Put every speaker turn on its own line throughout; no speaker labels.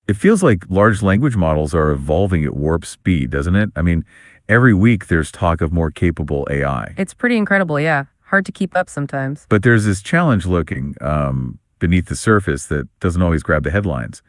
It feels like large language models are evolving at warp speed, doesn't it? I mean, every week there's talk of more capable AI.
It's pretty incredible, yeah. Hard to keep up sometimes.
But there's this challenge looking beneath the surface that doesn't always grab the headlines.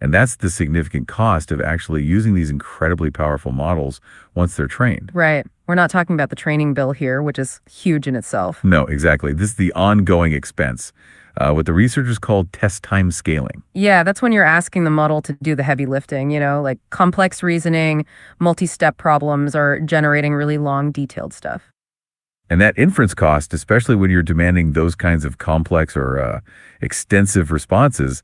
And that's the significant cost of actually using these incredibly powerful models once they're trained.
Right. We're not talking about the training bill here, which is huge in itself.
No, exactly. This is the ongoing expense, what the researchers call test time scaling.
Yeah, that's when you're asking the model to do the heavy lifting, like complex reasoning, multi-step problems, or generating really long, detailed stuff.
And that inference cost, especially when you're demanding those kinds of complex or extensive responses,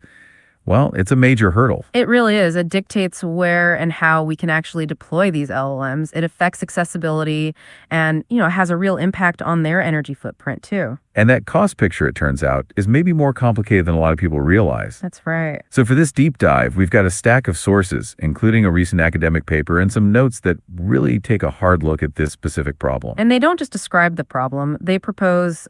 well, it's a major hurdle.
It really is. It dictates where and how we can actually deploy these LLMs. It affects accessibility and, has a real impact on their energy footprint too.
And that cost picture, it turns out, is maybe more complicated than a lot of people realize.
That's right.
So for this deep dive, we've got a stack of sources, including a recent academic paper and some notes that really take a hard look at this specific problem.
And they don't just describe the problem, they propose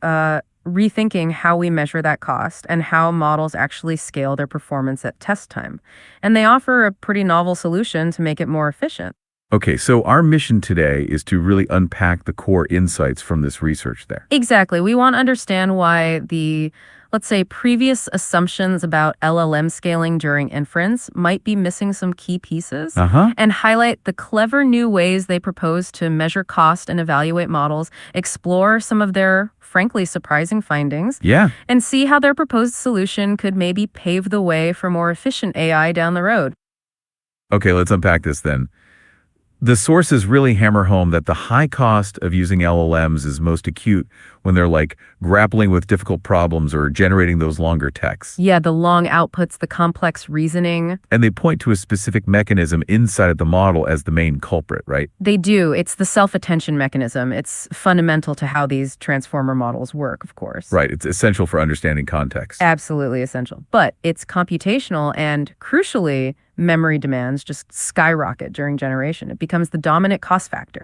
rethinking how we measure that cost and how models actually scale their performance at test time. And they offer a pretty novel solution to make it more efficient.
Okay, so our mission today is to really unpack the core insights from this research there.
Exactly. We want to understand why the, let's say, previous assumptions about LLM scaling during inference might be missing some key pieces, and highlight the clever new ways they propose to measure cost and evaluate models, explore some of their, frankly, surprising findings, and see how their proposed solution could maybe pave the way for more efficient AI down the road.
Okay, let's unpack this then. The sources really hammer home that the high cost of using LLMs is most acute when they're like grappling with difficult problems or generating those longer texts.
Yeah, the long outputs, the complex reasoning.
And they point to a specific mechanism inside of the model as the main culprit, right?
They do. It's the self-attention mechanism. It's fundamental to how these transformer models work, of course.
Right. It's essential for understanding context.
Absolutely essential. But it's computational and, crucially, memory demands just skyrocket during generation. It becomes the dominant cost factor.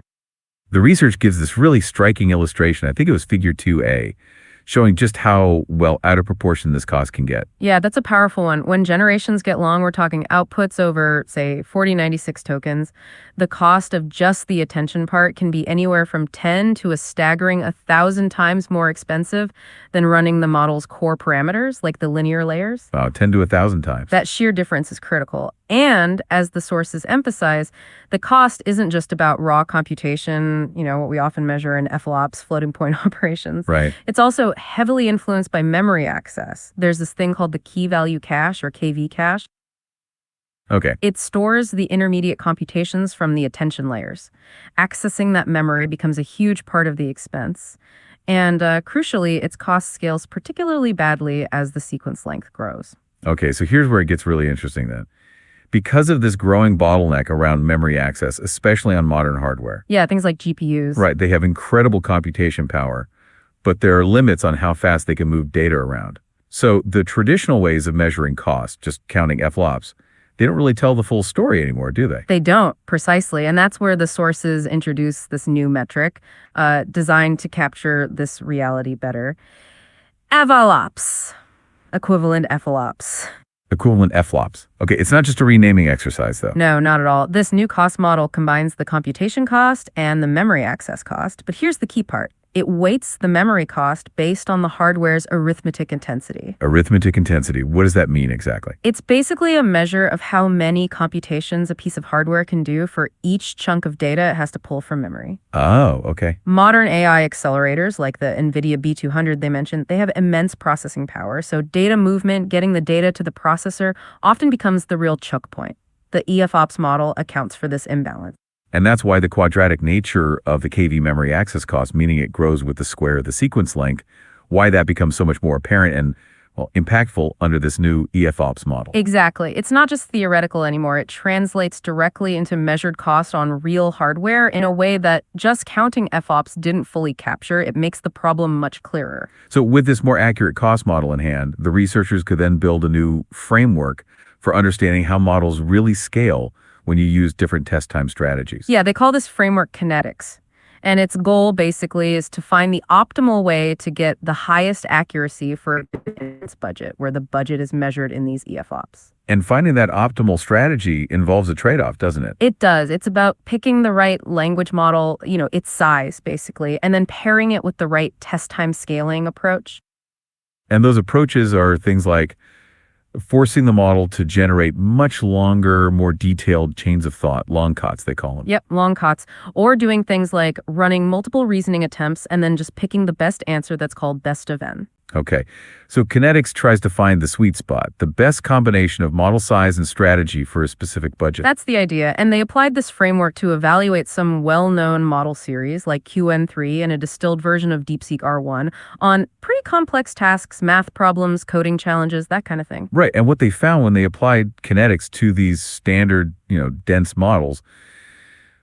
The research gives this really striking illustration. I think it was figure 2A, showing just how, well, out of proportion this cost can get.
Yeah, that's a powerful one. When generations get long, we're talking outputs over, say, 4096 tokens. The cost of just the attention part can be anywhere from 10 to a staggering 1,000 times more expensive than running the model's core parameters, like the linear layers.
Wow, 10 to 1,000 times.
That sheer difference is critical. And as the sources emphasize, the cost isn't just about raw computation, what we often measure in FLOPS, floating point operations.
Right.
It's also heavily influenced by memory access. There's this thing called the key value cache, or KV cache.
Okay.
It stores the intermediate computations from the attention layers. Accessing that memory becomes a huge part of the expense. And crucially, its cost scales particularly badly as the sequence length grows.
Okay, so here's where it gets really interesting then. Because of this growing bottleneck around memory access, especially on modern hardware.
Yeah, things like GPUs.
Right, they have incredible computation power, but there are limits on how fast they can move data around. So the traditional ways of measuring cost, just counting FLOPS, they don't really tell the full story anymore, do they?
They don't, precisely. And that's where the sources introduce this new metric designed to capture this reality better. AVLOPS, equivalent FLOPS.
Equivalent FLOPS. Okay, it's not just a renaming exercise, though.
No, not at all. This new cost model combines the computation cost and the memory access cost. But here's the key part. It weights the memory cost based on the hardware's arithmetic intensity.
Arithmetic intensity. What does that mean exactly?
It's basically a measure of how many computations a piece of hardware can do for each chunk of data it has to pull from memory.
Oh, okay.
Modern AI accelerators, like the NVIDIA B200 they mentioned, they have immense processing power. So data movement, getting the data to the processor, often becomes the real choke point. The EFOPS model accounts for this imbalance.
And that's why the quadratic nature of the KV memory access cost, meaning it grows with the square of the sequence length, why that becomes so much more apparent and, well, impactful under this new EFOPS model.
Exactly. It's not just theoretical anymore. It translates directly into measured cost on real hardware in a way that just counting FOPS didn't fully capture. It makes the problem much clearer.
So with this more accurate cost model in hand, the researchers could then build a new framework for understanding how models really scale when you use different test time strategies.
Yeah, they call this framework Kinetics. And its goal basically is to find the optimal way to get the highest accuracy for its budget, where the budget is measured in these EFOPs.
And finding that optimal strategy involves a trade-off, doesn't it?
It does. It's about picking the right language model, its size, basically, and then pairing it with the right test time scaling approach.
And those approaches are things like forcing the model to generate much longer, more detailed chains of thought, long CoTs, they call them.
Yep, long CoTs. Or doing things like running multiple reasoning attempts and then just picking the best answer that's called best of n.
Okay, so Kinetics tries to find the sweet spot, the best combination of model size and strategy for a specific budget.
That's the idea, and they applied this framework to evaluate some well-known model series like QN3 and a distilled version of DeepSeek R1 on pretty complex tasks, math problems, coding challenges, that kind of thing.
Right, and what they found when they applied Kinetics to these standard, dense models,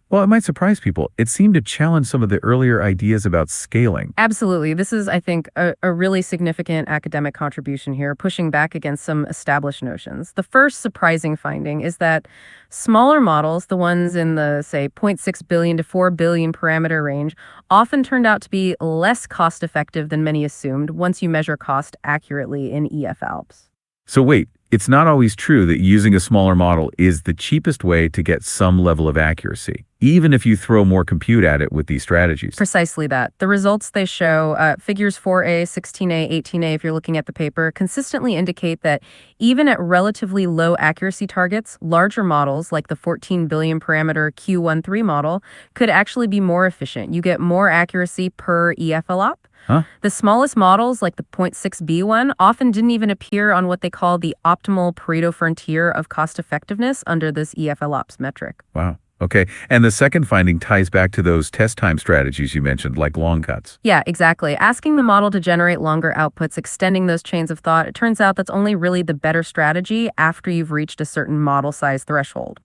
well, it might surprise people. It seemed to challenge some of the earlier ideas about scaling.
Absolutely. This is, I think, a really significant academic contribution here, pushing back against some established notions. The first surprising finding is that smaller models, the ones in the, say, 0.6 billion to 4 billion parameter range, often turned out to be less cost-effective than many assumed once you measure cost accurately in EFALPs.
So wait, it's not always true that using a smaller model is the cheapest way to get some level of accuracy, even if you throw more compute at it with these strategies.
Precisely that. The results they show, figures 4a, 16a, 18a, if you're looking at the paper, consistently indicate that even at relatively low accuracy targets, larger models like the 14 billion parameter Q13 model could actually be more efficient. You get more accuracy per EFLOP.
Huh?
The smallest models, like the 0.6b one, often didn't even appear on what they call the optimal Pareto frontier of cost effectiveness under this EFLOPS metric.
Wow. Okay. And the second finding ties back to those test time strategies you mentioned, like long CoTs.
Yeah, exactly. Asking the model to generate longer outputs, extending those chains of thought, it turns out that's only really the better strategy after you've reached a certain model size threshold.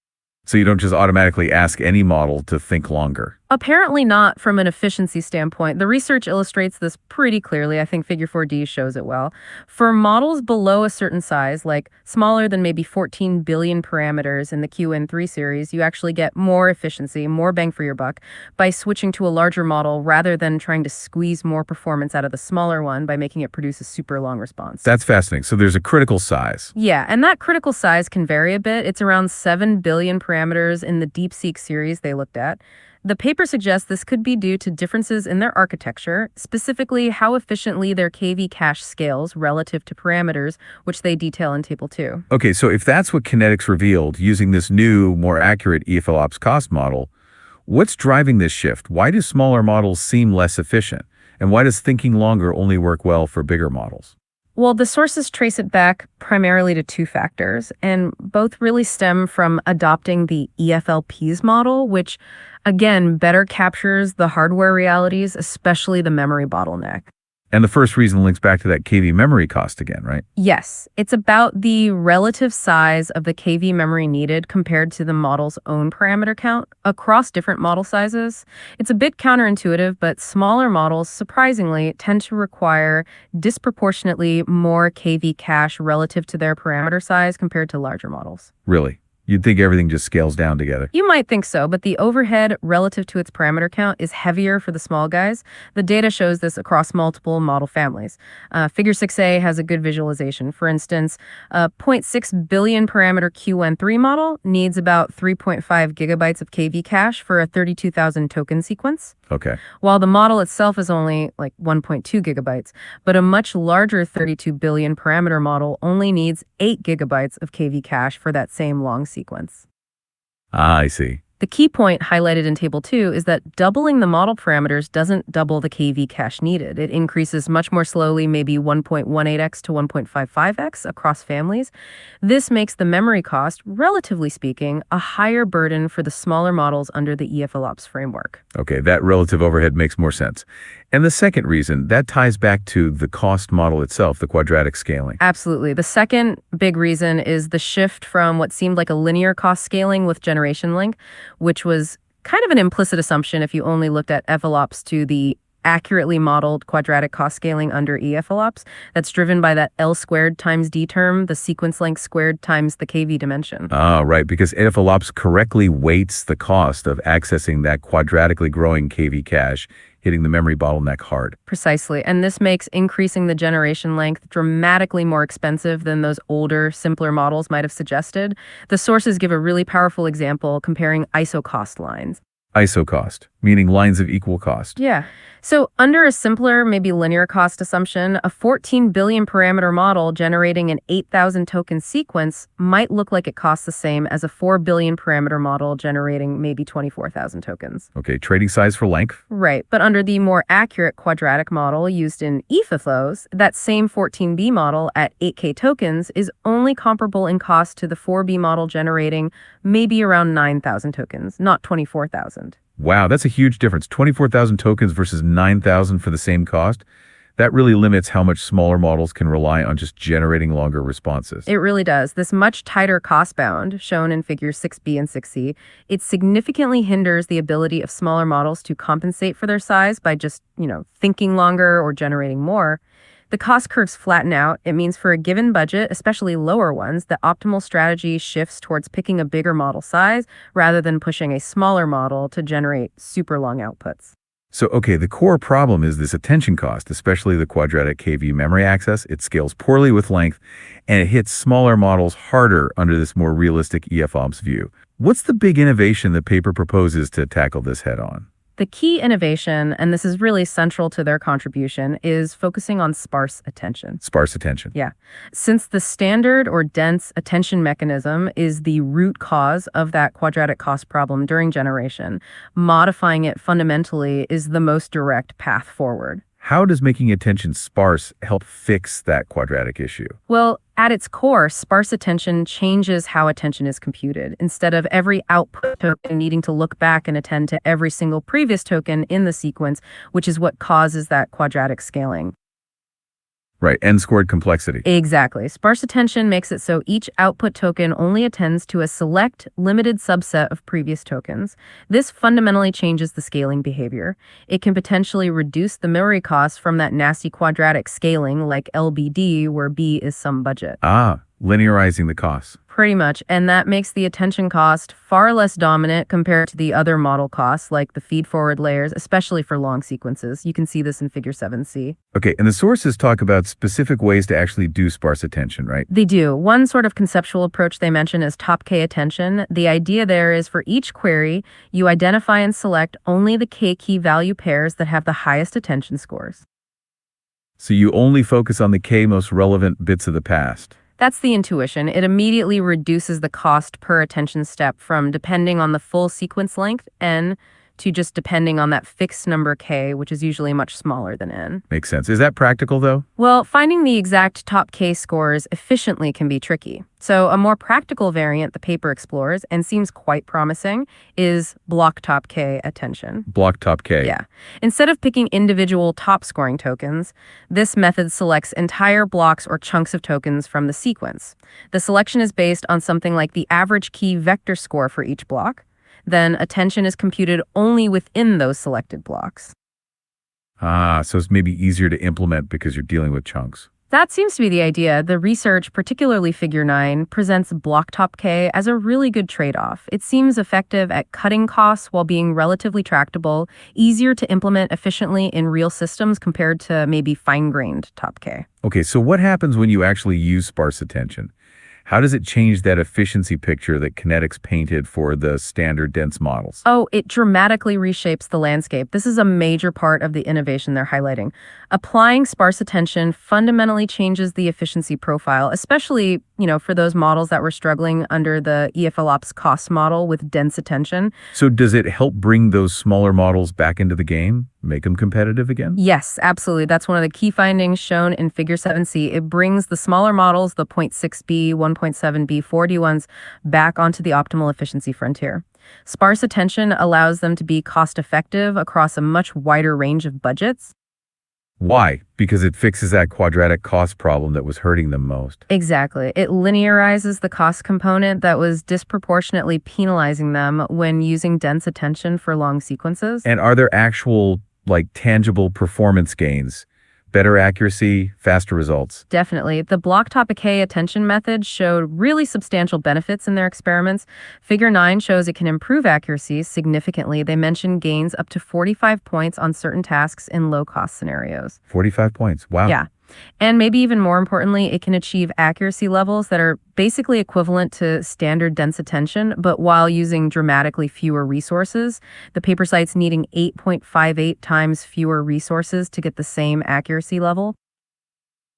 So you don't just automatically ask any model to think longer.
Apparently not from an efficiency standpoint. The research illustrates this pretty clearly. I think Figure 4D shows it well. For models below a certain size, like smaller than maybe 14 billion parameters in the QN3 series, you actually get more efficiency, more bang for your buck, by switching to a larger model rather than trying to squeeze more performance out of the smaller one by making it produce a super long response.
That's fascinating. So there's a critical size.
Yeah, and that critical size can vary a bit. It's around 7 billion parameters in the DeepSeek series they looked at. The paper suggests this could be due to differences in their architecture, specifically how efficiently their KV cache scales relative to parameters, which they detail in Table 2.
Okay, so if that's what Kinetics revealed using this new, more accurate EFLOPS cost model, what's driving this shift? Why do smaller models seem less efficient? And why does thinking longer only work well for bigger models?
Well, the sources trace it back primarily to two factors, and both really stem from adopting the EFLPs model, which, again, better captures the hardware realities, especially the memory bottleneck.
And the first reason links back to that KV memory cost again, right?
Yes, it's about the relative size of the KV memory needed compared to the model's own parameter count across different model sizes. It's a bit counterintuitive, but smaller models, surprisingly, tend to require disproportionately more KV cache relative to their parameter size compared to larger models.
Really? You'd think everything just scales down together.
You might think so, but the overhead relative to its parameter count is heavier for the small guys. The data shows this across multiple model families. Figure 6a has a good visualization. For instance, a 0.6 billion parameter QN3 model needs about 3.5 gigabytes of KV cache for a 32,000 token sequence.
Okay.
While the model itself is only like 1.2 gigabytes, but a much larger 32 billion parameter model only needs 8 gigabytes of KV cache for that same long sequence.
Ah, I see.
The key point highlighted in Table 2 is that doubling the model parameters doesn't double the KV cache needed. It increases much more slowly, maybe 1.18x to 1.55x across families. This makes the memory cost, relatively speaking, a higher burden for the smaller models under the EFLOPS framework.
Okay, that relative overhead makes more sense. And the second reason, that ties back to the cost model itself, the quadratic scaling.
Absolutely. The second big reason is the shift from what seemed like a linear cost scaling with generation link, which was kind of an implicit assumption if you only looked at envelopes to the accurately modeled quadratic cost scaling under EFLOPS that's driven by that L squared times D term, the sequence length squared times the KV dimension.
Ah, right, because EFLOPS correctly weights the cost of accessing that quadratically growing KV cache, hitting the memory bottleneck hard.
Precisely, and this makes increasing the generation length dramatically more expensive than those older, simpler models might have suggested. The sources give a really powerful example comparing ISO cost lines.
ISO cost, meaning lines of equal cost.
Yeah. So under a simpler, maybe linear cost assumption, a 14 billion parameter model generating an 8,000 token sequence might look like it costs the same as a 4 billion parameter model generating maybe 24,000 tokens.
Okay, trading size for length?
Right. But under the more accurate quadratic model used in EFA flows, that same 14B model at 8K tokens is only comparable in cost to the 4B model generating maybe around 9,000 tokens, not 24,000.
Wow, that's a huge difference. 24,000 tokens versus 9,000 for the same cost. That really limits how much smaller models can rely on just generating longer responses.
It really does. This much tighter cost bound, shown in figures 6B and 6C, it significantly hinders the ability of smaller models to compensate for their size by just, thinking longer or generating more. The cost curves flatten out. It means for a given budget, especially lower ones, the optimal strategy shifts towards picking a bigger model size rather than pushing a smaller model to generate super long outputs.
So, okay, the core problem is this attention cost, especially the quadratic KV memory access. It scales poorly with length, and it hits smaller models harder under this more realistic EFOPS view. What's the big innovation the paper proposes to tackle this head-on?
The key innovation, and this is really central to their contribution, is focusing on sparse attention.
Sparse attention.
Yeah. Since the standard or dense attention mechanism is the root cause of that quadratic cost problem during generation, modifying it fundamentally is the most direct path forward.
How does making attention sparse help fix that quadratic issue?
Well, at its core, sparse attention changes how attention is computed. Instead of every output token needing to look back and attend to every single previous token in the sequence, which is what causes that quadratic scaling.
Right, n-squared complexity.
Exactly. Sparse attention makes it so each output token only attends to a select, limited subset of previous tokens. This fundamentally changes the scaling behavior. It can potentially reduce the memory costs from that nasty quadratic scaling like LBD, where B is some budget.
Ah, linearizing the costs.
Pretty much, and that makes the attention cost far less dominant compared to the other model costs, like the feed-forward layers, especially for long sequences. You can see this in figure 7C.
Okay, and the sources talk about specific ways to actually do sparse attention, right?
They do. One sort of conceptual approach they mention is top K attention. The idea there is for each query, you identify and select only the K key value pairs that have the highest attention scores.
So you only focus on the K most relevant bits of the past.
That's the intuition. It immediately reduces the cost per attention step from depending on the full sequence length, N, to just depending on that fixed number K, which is usually much smaller than N.
Makes sense. Is that practical, though?
Well, finding the exact top K scores efficiently can be tricky. So a more practical variant the paper explores, and seems quite promising, is block top K attention.
Block top K.
Yeah. Instead of picking individual top scoring tokens, this method selects entire blocks or chunks of tokens from the sequence. The selection is based on something like the average key vector score for each block. Then attention is computed only within those selected blocks.
Ah, so it's maybe easier to implement because you're dealing with chunks.
That seems to be the idea. The research, particularly figure 9, presents block top K as a really good trade-off. It seems effective at cutting costs while being relatively tractable, easier to implement efficiently in real systems compared to maybe fine-grained top K.
Okay, so what happens when you actually use sparse attention? How does it change that efficiency picture that Kinetics painted for the standard dense models?
Oh, it dramatically reshapes the landscape. This is a major part of the innovation they're highlighting. Applying sparse attention fundamentally changes the efficiency profile, especially, for those models that were struggling under the EFLOPS cost model with dense attention.
So does it help bring those smaller models back into the game? Make them competitive again?
Yes, absolutely. That's one of the key findings shown in figure 7C. It brings the smaller models, the 0.6B, 1.7B, 4D ones, back onto the optimal efficiency frontier. Sparse attention allows them to be cost-effective across a much wider range of budgets.
Why? Because it fixes that quadratic cost problem that was hurting them most.
Exactly. It linearizes the cost component that was disproportionately penalizing them when using dense attention for long sequences.
And are there actual like tangible performance gains, better accuracy, faster results.
Definitely. The block topic K attention method showed really substantial benefits in their experiments. Figure 9 shows it can improve accuracy significantly. They mentioned gains up to 45 points on certain tasks in low-cost scenarios.
45 points. Wow.
Yeah. And maybe even more importantly, it can achieve accuracy levels that are basically equivalent to standard dense attention, but while using dramatically fewer resources. The paper cites needing 8.58 times fewer resources to get the same accuracy level.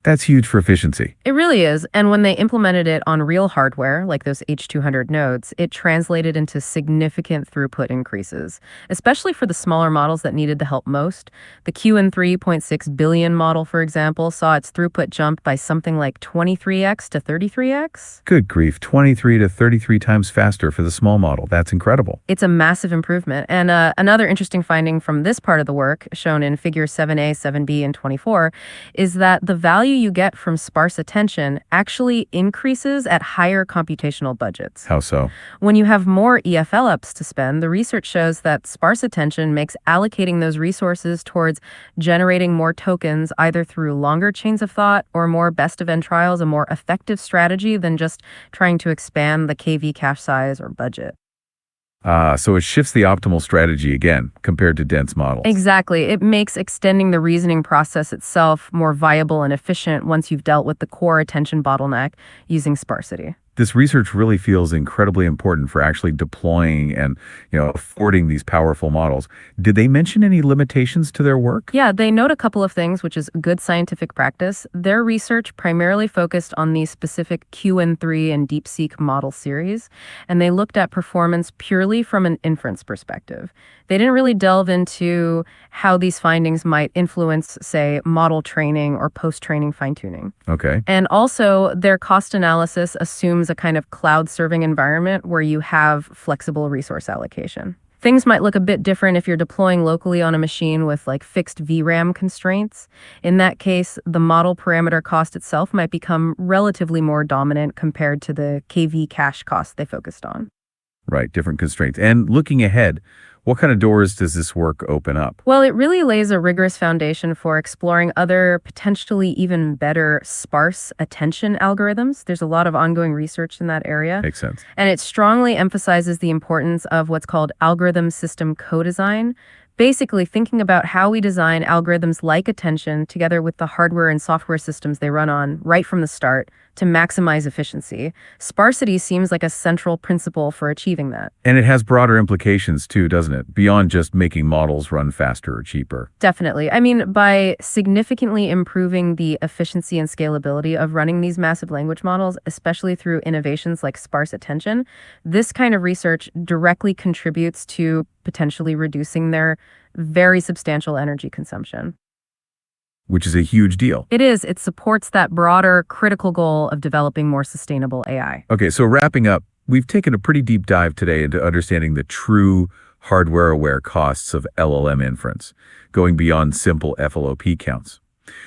That's huge for efficiency.
It really is. And when they implemented it on real hardware, like those H200 nodes, it translated into significant throughput increases, especially for the smaller models that needed the help most. The QN 3.6 billion model, for example, saw its throughput jump by something like 23x to 33x.
Good grief, 23 to 33 times faster for the small model. That's incredible.
It's a massive improvement. And another interesting finding from this part of the work, shown in figure 7a, 7b, and 24, is that the value you get from sparse attention actually increases at higher computational budgets.
How so?
When you have more EFL ups to spend, the research shows that sparse attention makes allocating those resources towards generating more tokens either through longer chains of thought or more best-of-n trials a more effective strategy than just trying to expand the KV cache size or budget.
So it shifts the optimal strategy again compared to dense models.
Exactly. It makes extending the reasoning process itself more viable and efficient once you've dealt with the core attention bottleneck using sparsity.
This research really feels incredibly important for actually deploying and, affording these powerful models. Did they mention any limitations to their work?
Yeah, they note a couple of things, which is good scientific practice. Their research primarily focused on the specific QN3 and DeepSeek model series, and they looked at performance purely from an inference perspective. They didn't really delve into how these findings might influence, say, model training or post-training fine-tuning.
Okay.
And also, their cost analysis assumes a kind of cloud-serving environment where you have flexible resource allocation. Things might look a bit different if you're deploying locally on a machine with like fixed VRAM constraints. In that case, the model parameter cost itself might become relatively more dominant compared to the KV cache cost they focused on.
Right, different constraints. And looking ahead, what kind of doors does this work open up?
Well, it really lays a rigorous foundation for exploring other potentially even better sparse attention algorithms. There's a lot of ongoing research in that area.
Makes sense.
And it strongly emphasizes the importance of what's called algorithm system co-design. Basically, thinking about how we design algorithms like attention together with the hardware and software systems they run on right from the start to maximize efficiency. Sparsity seems like a central principle for achieving that.
And it has broader implications too, doesn't it? Beyond just making models run faster or cheaper.
Definitely. I mean, by significantly improving the efficiency and scalability of running these massive language models, especially through innovations like sparse attention, this kind of research directly contributes to potentially reducing their very substantial energy consumption.
Which is a huge deal.
It is. It supports that broader critical goal of developing more sustainable AI.
Okay, so wrapping up, we've taken a pretty deep dive today into understanding the true hardware-aware costs of LLM inference, going beyond simple FLOP counts.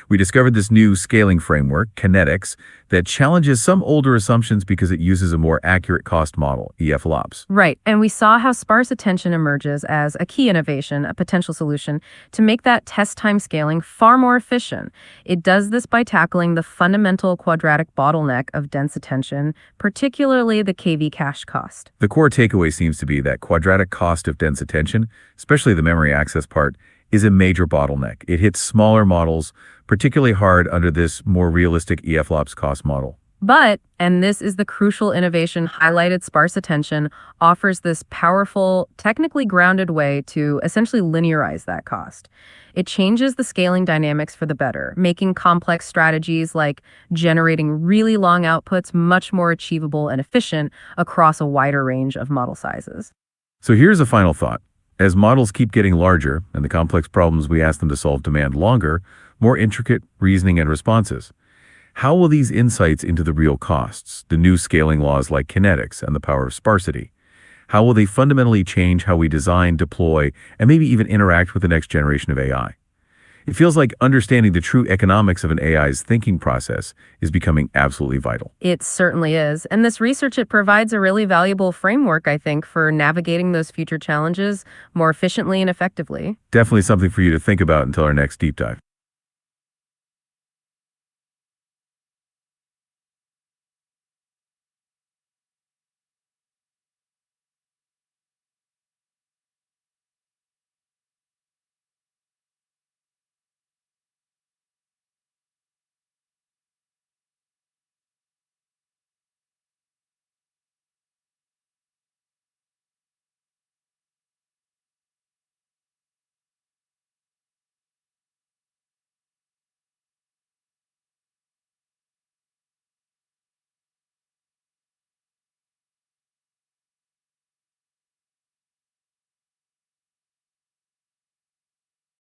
We discovered this new scaling framework, Kinetics, that challenges some older assumptions because it uses a more accurate cost model, EFLOPS.
Right, and we saw how sparse attention emerges as a key innovation, a potential solution, to make that test time scaling far more efficient. It does this by tackling the fundamental quadratic bottleneck of dense attention, particularly the KV cache cost.
The core takeaway seems to be that quadratic cost of dense attention, especially the memory access part, is a major bottleneck. It hits smaller models particularly hard under this more realistic EFLOPS cost model.
But, and this is the crucial innovation highlighted, sparse attention offers this powerful, technically grounded way to essentially linearize that cost. It changes the scaling dynamics for the better, making complex strategies like generating really long outputs much more achievable and efficient across a wider range of model sizes.
So here's a final thought. As models keep getting larger and the complex problems we ask them to solve demand longer, more intricate reasoning and responses, how will these insights into the real costs, the new scaling laws like kinetics and the power of sparsity, how will they fundamentally change how we design, deploy, and maybe even interact with the next generation of AI? It feels like understanding the true economics of an AI's thinking process is becoming absolutely vital.
It certainly is. And this research, it provides a really valuable framework, I think, for navigating those future challenges more efficiently and effectively.
Definitely something for you to think about until our next deep dive.